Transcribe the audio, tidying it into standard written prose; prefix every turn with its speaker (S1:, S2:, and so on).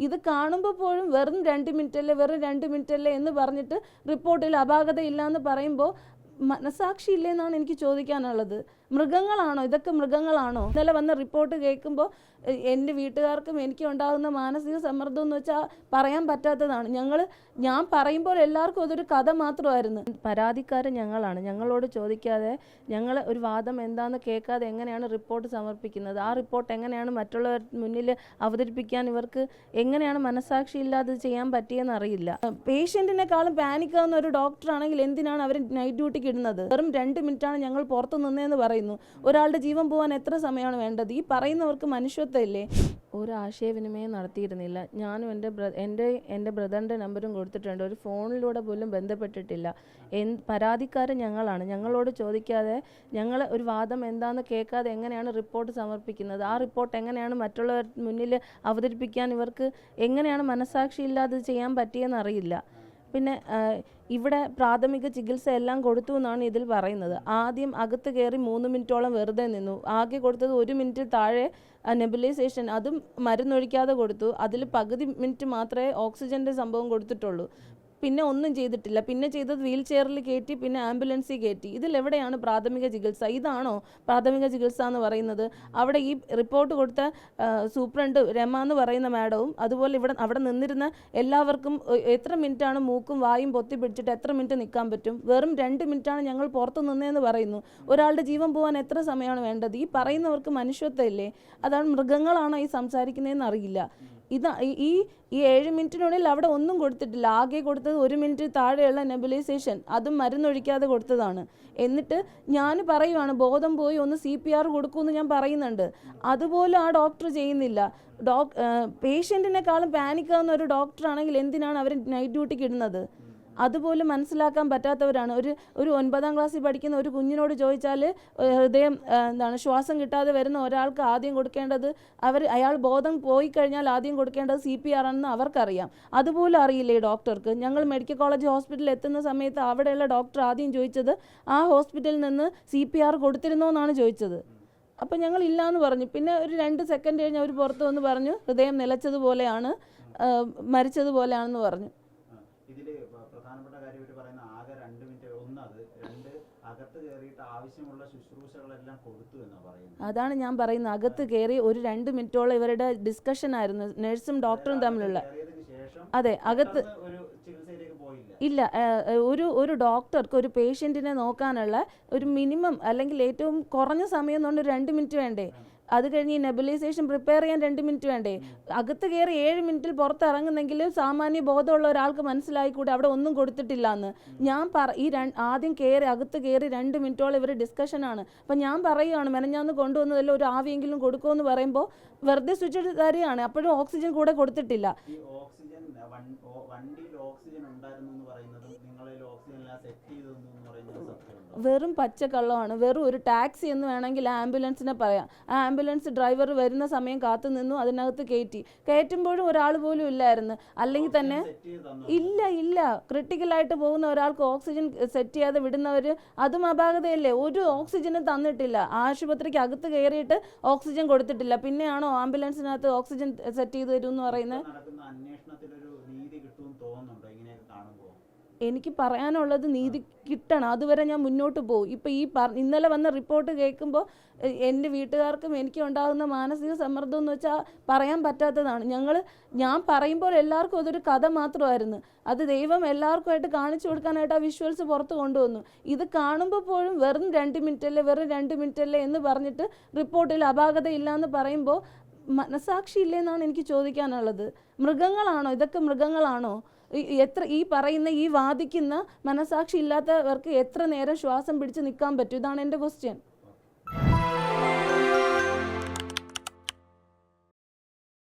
S1: ഇത് കാണുമ്പോൾ പോലും വെറും 2 മിനിറ്റല്ലേ വെറും 2 മിനിറ്റല്ലേ എന്ന് പറഞ്ഞിട്ട് റിപ്പോർട്ടിൽ അപാകതയില്ല എന്ന് പറയുമ്പോൾ മനസാക്ഷി ഇല്ലെന്നാണ് എനിക്ക് ചോദിക്കാനുള്ളത്. മൃഗങ്ങളാണോ ഇതൊക്കെ? മൃഗങ്ങളാണോ? ഇന്നലെ വന്ന റിപ്പോർട്ട് കേൾക്കുമ്പോൾ എൻ്റെ വീട്ടുകാർക്കും എനിക്കും ഉണ്ടാകുന്ന മാനസിക സമ്മർദ്ദം എന്ന് വെച്ചാൽ പറയാൻ പറ്റാത്തതാണ്. ഞാൻ പറയുമ്പോൾ എല്ലാവർക്കും അതൊരു കഥ മാത്രമായിരുന്നു. പരാതിക്കാരൻ ഞങ്ങളാണ്. ഞങ്ങളോട് ചോദിക്കാതെ, ഞങ്ങൾ ഒരു വാദം എന്താണെന്ന് കേൾക്കാതെ എങ്ങനെയാണ് റിപ്പോർട്ട് സമർപ്പിക്കുന്നത്? ആ റിപ്പോർട്ട് എങ്ങനെയാണ് മറ്റുള്ളവർ മുന്നിൽ അവതരിപ്പിക്കാൻ ഇവർക്ക് എങ്ങനെയാണ് മനസാക്ഷി ഇല്ലാതെ ചെയ്യാൻ പറ്റിയെന്ന് അറിയില്ല. പേഷ്യൻറ്റിനെക്കാളും പാനിക്കാവുന്ന ഒരു ഡോക്ടറാണെങ്കിൽ എന്തിനാണ് അവർ നൈറ്റ് ഡ്യൂട്ടിക്ക് ഇടുന്നത്? വെറും 2 മിനിറ്റാണ് ഞങ്ങൾ പുറത്ത് നിന്നതെന്ന് പറയുന്നു. ഒരാളുടെ ജീവൻ പോകാൻ എത്ര സമയമാണ് വേണ്ടത്? ഈ പറയുന്നവർക്ക് മനുഷ്യത്വം ഇല്ലേ? ഒരു ആശയവിനിമയം നടത്തിയിരുന്നില്ല. ഞാനും എൻ്റെ ബ്രദറിൻ്റെ നമ്പറും കൊടുത്തിട്ടുണ്ട്. ഒരു ഫോണിലൂടെ പോലും ബന്ധപ്പെട്ടിട്ടില്ല. പരാതിക്കാരൻ ഞങ്ങളാണ്. ഞങ്ങളോട് ചോദിക്കാതെ, ഞങ്ങൾ ഒരു വാദം എന്താണെന്ന് കേൾക്കാതെ എങ്ങനെയാണ് റിപ്പോർട്ട് സമർപ്പിക്കുന്നത്? ആ റിപ്പോർട്ട് എങ്ങനെയാണ് മറ്റുള്ളവർ മുന്നിൽ അവതരിപ്പിക്കാൻ ഇവർക്ക് എങ്ങനെയാണ് മനസാക്ഷി ഇല്ലാതെ ചെയ്യാൻ പറ്റിയെന്ന് അറിയില്ല. പിന്നെ ഇവിടെ പ്രാഥമിക ചികിത്സ എല്ലാം കൊടുത്തു എന്നാണ് ഇതിൽ പറയുന്നത്. ആദ്യം അകത്ത് കയറി 3 മിനിറ്റോളം വെറുതെ നിന്നു. ആകെ കൊടുത്തത് 1 മിനിറ്റിൽ താഴെ നെബുലൈസേഷൻ, അതും മരുന്നൊഴിക്കാതെ കൊടുത്തു. അതിൽ പകുതി മിനിറ്റ് മാത്രമേ ഓക്സിജൻ്റെ സംഭവം കൊടുത്തിട്ടുള്ളൂ. പിന്നെ ഒന്നും ചെയ്തിട്ടില്ല. പിന്നെ ചെയ്തത് വീൽ ചെയറിൽ കയറ്റി, പിന്നെ ആംബുലൻസിൽ കയറ്റി. ഇതിലെവിടെയാണ് പ്രാഥമിക ചികിത്സ? ഇതാണോ പ്രാഥമിക ചികിത്സ എന്ന് പറയുന്നത്? അവിടെ ഈ റിപ്പോർട്ട് കൊടുത്ത സൂപ്രണ്ട് രമ എന്ന് പറയുന്ന മാഡവും അതുപോലെ അവിടെ നിന്നിരുന്ന എല്ലാവർക്കും എത്ര മിനിറ്റാണ് മൂക്കും വായും പൊത്തി പിടിച്ചിട്ട് എത്ര മിനിറ്റ് നിൽക്കാൻ പറ്റും? വെറും 2 മിനിറ്റാണ് ഞങ്ങൾ പുറത്ത് നിന്നതെന്ന് പറയുന്നു. ഒരാളുടെ ജീവൻ പോകാൻ എത്ര സമയമാണ് വേണ്ടത്? ഈ പറയുന്നവർക്ക് മനുഷ്യത്വം ഇല്ലേ? അതാണ് മൃഗങ്ങളാണോ ഈ സംസാരിക്കുന്നതെന്ന് അറിയില്ല. ഈ 7 മിനിറ്റിനുള്ളിൽ അവിടെ ഒന്നും കൊടുത്തിട്ടില്ല. ആകെ കൊടുത്തത് 1 മിനിറ്റ് താഴെയുള്ള നെബുലൈസേഷൻ, അതും മരുന്നൊഴിക്കാതെ കൊടുത്തതാണ്. എന്നിട്ട് ഞാൻ പറയുവാണ്, ബോധം പോയി ഒന്ന് CPR കൊടുക്കുമെന്ന് ഞാൻ പറയുന്നുണ്ട്. അതുപോലും ആ ഡോക്ടർ ചെയ്യുന്നില്ല. പേഷ്യൻറ്റിനെക്കാളും പാനിക്കാവുന്ന ഒരു ഡോക്ടറാണെങ്കിൽ എന്തിനാണ് അവർ നൈറ്റ് ഡ്യൂട്ടിക്ക് ഇടുന്നത്? അതുപോലും മനസ്സിലാക്കാൻ പറ്റാത്തവരാണ്. ഒരു 9ാം ക്ലാസ്സിൽ പഠിക്കുന്ന ഒരു കുഞ്ഞിനോട് ചോദിച്ചാൽ ഹൃദയം ശ്വാസം കിട്ടാതെ വരുന്ന ഒരാൾക്ക് ആദ്യം കൊടുക്കേണ്ടത്, അയാൾ ബോധം പോയി കഴിഞ്ഞാൽ ആദ്യം കൊടുക്കേണ്ടത് CPR ആണെന്ന് അവർക്കറിയാം. അതുപോലും അറിയില്ലേ ഡോക്ടർക്ക്? ഞങ്ങൾ മെഡിക്കൽ കോളേജ് ഹോസ്പിറ്റലിൽ എത്തുന്ന സമയത്ത് അവിടെയുള്ള ഡോക്ടർ ആദ്യം ചോദിച്ചത് ആ ഹോസ്പിറ്റലിൽ നിന്ന് CPR കൊടുത്തിരുന്നോ എന്നാണ് ചോദിച്ചത്. അപ്പം ഞങ്ങൾ ഇല്ലയെന്ന് പറഞ്ഞു. പിന്നെ ഒരു 2 സെക്കൻഡ് കഴിഞ്ഞ് അവർ പുറത്ത് വന്ന് പറഞ്ഞു ഹൃദയം നിലച്ചതുപോലെയാണ്, മരിച്ചതുപോലെയാണെന്ന് പറഞ്ഞു.
S2: പ്രധാനപ്പെട്ട കാര്യം ഇവർ പറയുന്ന ആകെ 2 മിനിറ്റ്, ഒന്നത് 2 അകത്ത് കയറിയിട്ട് ആവശ്യമുള്ള ശുശ്രൂഷകളെല്ലാം കൊടുത്തു എന്നാണ് പറയുന്നത്.
S1: അതാണ് ഞാൻ പറയുന്നത്. അകത്ത് കയറി ഒരു 2 മിനിറ്റോളം ഇവരുടെ ഡിസ്കഷൻ ആയിരുന്നു, നഴ്സും ഡോക്ടറും തമ്മിലുള്ള. അതെ, അകത്ത് ഇല്ല. ഒരു ഡോക്ടർക്ക് ഒരു പേഷ്യൻറ്റിനെ നോക്കാനുള്ള ഒരു മിനിമം അല്ലെങ്കിൽ ഏറ്റവും കുറഞ്ഞ സമയം കൊണ്ട് 2 മിനിറ്റ് വേണ്ടേ? അത് കഴിഞ്ഞ് ഈ നെബുലൈസേഷൻ പ്രിപ്പയർ ചെയ്യാൻ 2 മിനിറ്റ് വേണ്ടേ? അകത്ത് കയറി 7 മിനിറ്റിൽ പുറത്തിറങ്ങുന്നെങ്കിൽ സാമാന്യ ബോധമുള്ള ഒരാൾക്ക് മനസ്സിലായിക്കൂടെ അവിടെ ഒന്നും കൊടുത്തിട്ടില്ല എന്ന്. ആദ്യം അകത്ത് കയറി 2 മിനിറ്റോളം ഇവർ ഡിസ്കഷനാണ്. അപ്പം ഞാൻ പറയുകയാണ്, മെനഞ്ഞാന്ന് കൊണ്ടുവന്നതല്ല, ഒരു ആവിയെങ്കിലും കൊടുക്കുമെന്ന് പറയുമ്പോൾ വെറുതെ സ്വിച്ച് തരികയാണ്. അപ്പോഴും ഓക്സിജൻ കൂടെ കൊടുത്തിട്ടില്ല. വെറും പച്ചക്കള്ളമാണ്. വെറും ഒരു ടാക്സി എന്ന് വേണമെങ്കിൽ ആംബുലൻസിനെ പറയാം. ആ ആംബുലൻസ് ഡ്രൈവർ വരുന്ന സമയം കാത്തു നിന്നു, അതിനകത്ത് കയറ്റുമ്പോഴും ഒരാൾ പോലും ഇല്ലായിരുന്നു. അല്ലെങ്കിൽ തന്നെ ഇല്ല ക്രിട്ടിക്കലായിട്ട് പോകുന്ന ഒരാൾക്ക് ഓക്സിജൻ സെറ്റ് ചെയ്യാതെ വിടുന്നവർ, അതും അപാകതയല്ലേ? ഒരു ഓക്സിജനും തന്നിട്ടില്ല. ആശുപത്രിക്ക് അകത്ത് കയറിയിട്ട് ഓക്സിജൻ കൊടുത്തിട്ടില്ല. പിന്നെയാണോ ആംബുലൻസിനകത്ത് ഓക്സിജൻ സെറ്റ് ചെയ്ത് തരും എന്ന് പറയുന്നത്? എനിക്ക് പറയാനുള്ളത് നീതി കിട്ടണം. അതുവരെ ഞാൻ മുന്നോട്ട് പോകും. ഇപ്പം ഇന്നലെ വന്ന റിപ്പോർട്ട് കേൾക്കുമ്പോൾ എൻ്റെ വീട്ടുകാർക്കും എനിക്കും ഉണ്ടാകുന്ന മാനസിക സമ്മർദ്ദം എന്ന് വെച്ചാൽ പറയാൻ പറ്റാത്തതാണ്. ഞാൻ പറയുമ്പോൾ എല്ലാവർക്കും അതൊരു കഥ മാത്രമായിരുന്നു. അത് ദൈവം എല്ലാവർക്കുമായിട്ട് കാണിച്ചു കൊടുക്കാനായിട്ട് ആ വിഷ്വൽസ് പുറത്ത് കൊണ്ടുവന്നു. ഇത് കാണുമ്പോൾ പോലും വെറും 2 മിനിറ്റല്ലേ എന്ന് പറഞ്ഞിട്ട് റിപ്പോർട്ടിൽ അപാകതയില്ല എന്ന് പറയുമ്പോൾ മനസാക്ഷി ഇല്ലെന്നാണ് എനിക്ക് ചോദിക്കാനുള്ളത്. മൃഗങ്ങളാണോ ഇതൊക്കെ? മൃഗങ്ങളാണോ? ഈ വാദിക്കുന്ന മനസാക്ഷി ഇല്ലാത്തവർക്ക് എത്ര നേരം ശ്വാസം പിടിച്ച് നിൽക്കാൻ പറ്റും? ഇതാണ് എൻ്റെ ക്വസ്റ്റ്യൻ.